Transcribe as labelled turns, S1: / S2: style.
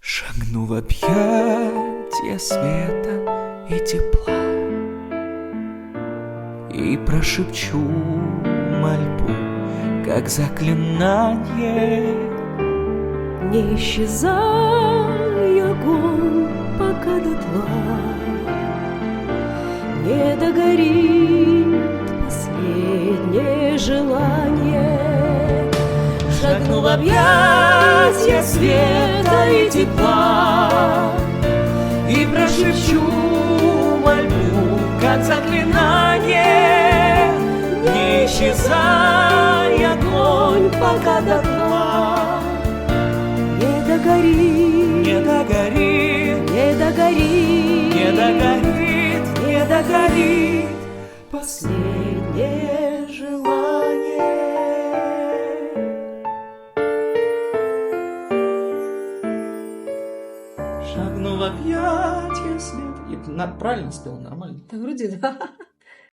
S1: Шагну в объятия света и тепла и прошепчу мольбу, как заклинание.
S2: Не исчезай, огонь, пока дотла не догорит последнее желание. Шагну в объятия света и тепла
S1: И прошепчу мольбу, как заклинание. Не исчезай, огонь, пока дотла
S2: не догорит,
S1: не догорит,
S2: не догорит,
S1: не догорит, не догорит
S2: последнее желание.
S1: Шагну в объятия света. Правильно спел, нормально.
S2: Да, вроде да.